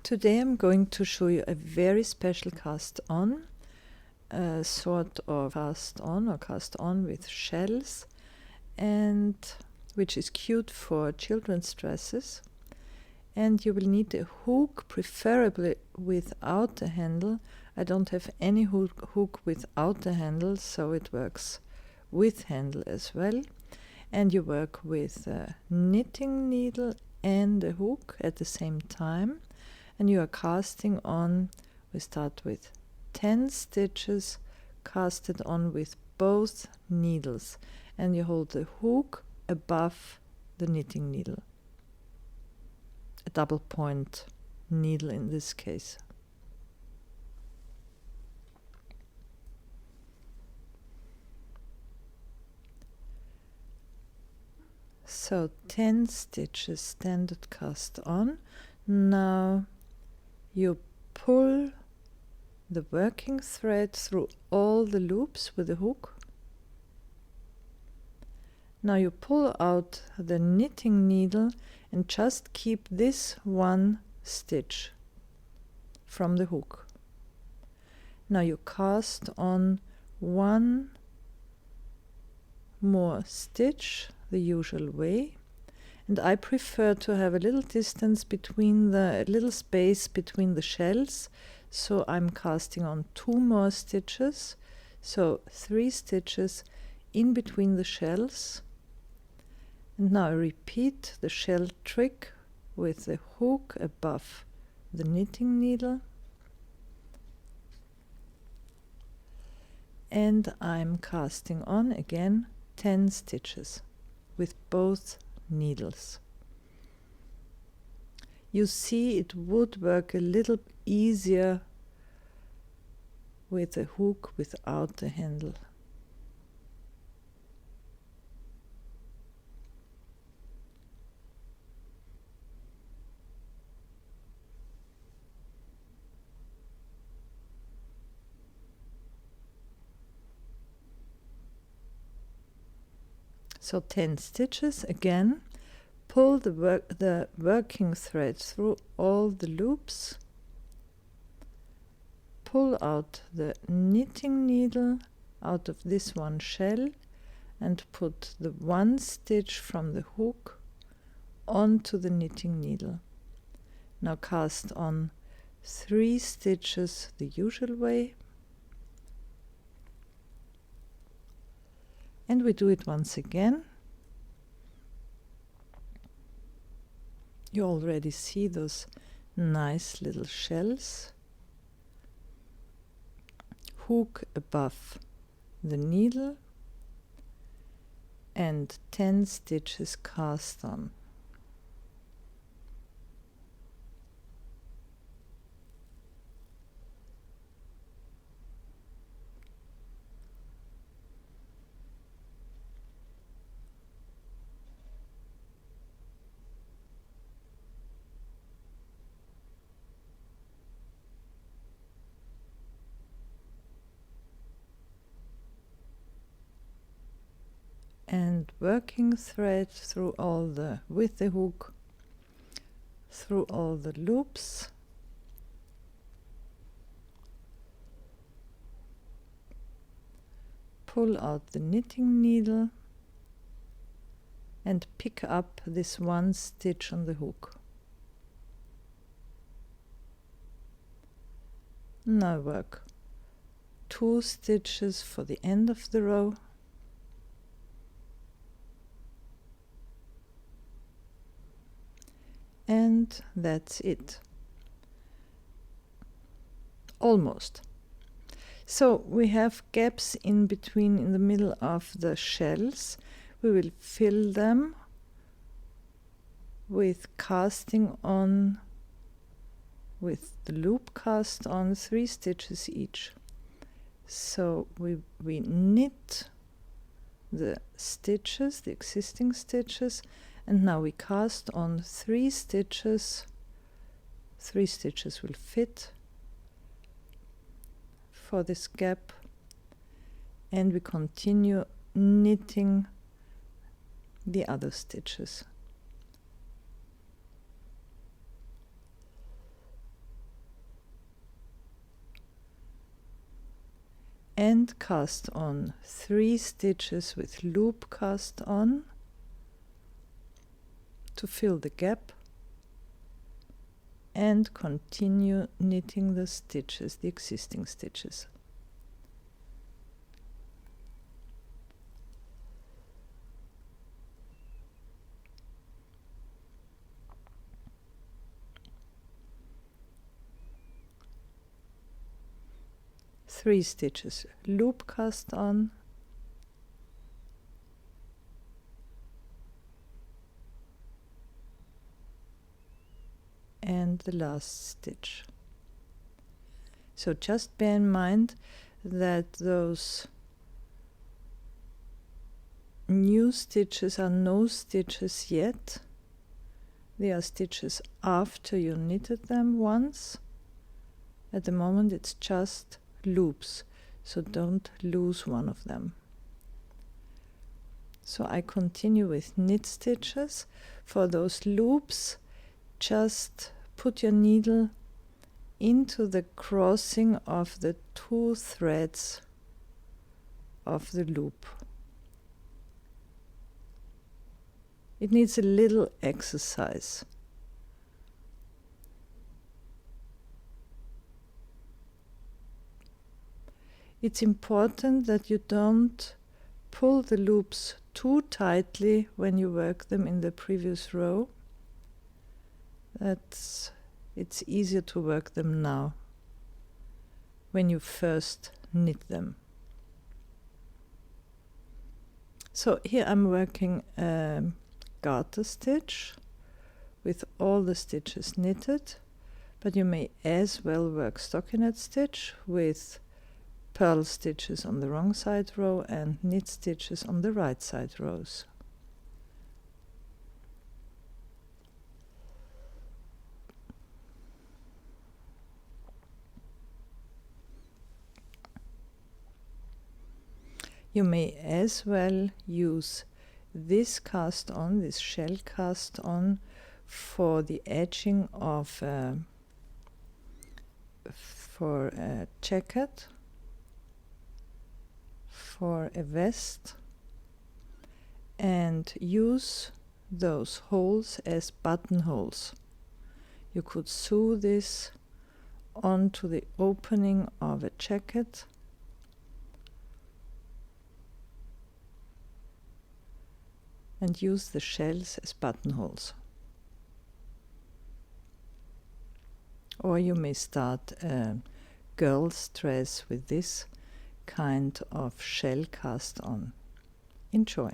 Today I'm going to show you a very special cast on, sort of cast on with shells, and which is cute for children's dresses. And you will need a hook, preferably without a handle. I don't have any hook without a handle, so it works with handle as well. And you work with a knitting needle and a hook at the same time. And you are casting on, we start with 10 stitches casted on with both needles, and you hold the hook above the knitting needle, a double point needle in this case. So 10 stitches standard cast on. Now you pull the working thread through all the loops with the hook. Now you pull out the knitting needle and just keep this one stitch from the hook. Now you cast on one more stitch the usual way, and I prefer to have a little distance between a little space between the shells, so I'm casting on 2 more stitches, so 3 stitches in between the shells. And now I repeat the shell trick with the hook above the knitting needle, and I'm casting on again 10 stitches with both needles. You see, it would work a little easier with a hook without the handle. So 10 stitches again, pull the working thread through all the loops, pull out the knitting needle out of this one shell and put the 1 stitch from the hook onto the knitting needle. Now cast on 3 stitches the usual way, and we do it once again. You already see those nice little shells. Hook above the needle and 10 stitches cast on. And working thread through with the hook through all the loops. Pull out the knitting needle and pick up this 1 stitch on the hook. Now work 2 stitches for the end of the row. And that's it. Almost. So we have gaps in between, in the middle of the shells. We will fill them with casting on, with the loop cast on 3 stitches each. So we knit the stitches, the existing stitches, and now we cast on 3 stitches. 3 stitches will fit for this gap, and we continue knitting the other stitches. and cast on 3 stitches with loop cast on to fill the gap, and continue knitting the stitches, the existing stitches. Three stitches loop cast on, and the last stitch. So just bear in mind that those new stitches are no stitches yet. They are stitches after you knitted them once. At the moment it's just loops, so don't lose one of them. So I continue with knit stitches. For those loops, just put your needle into the crossing of the 2 threads of the loop. It needs a little exercise. It's important that you don't pull the loops too tightly when you work them in the previous row. It's easier to work them now when you first knit them. So here I'm working a garter stitch with all the stitches knitted, but you may as well work stockinette stitch with purl stitches on the wrong side row and knit stitches on the right side rows. You may as well use this cast on, this shell cast on, for the edging of for a jacket, for a vest, and use those holes as buttonholes. You could sew this onto the opening of a jacket and use the shells as buttonholes. Or you may start a girl's dress with this kind of shell cast on. Enjoy!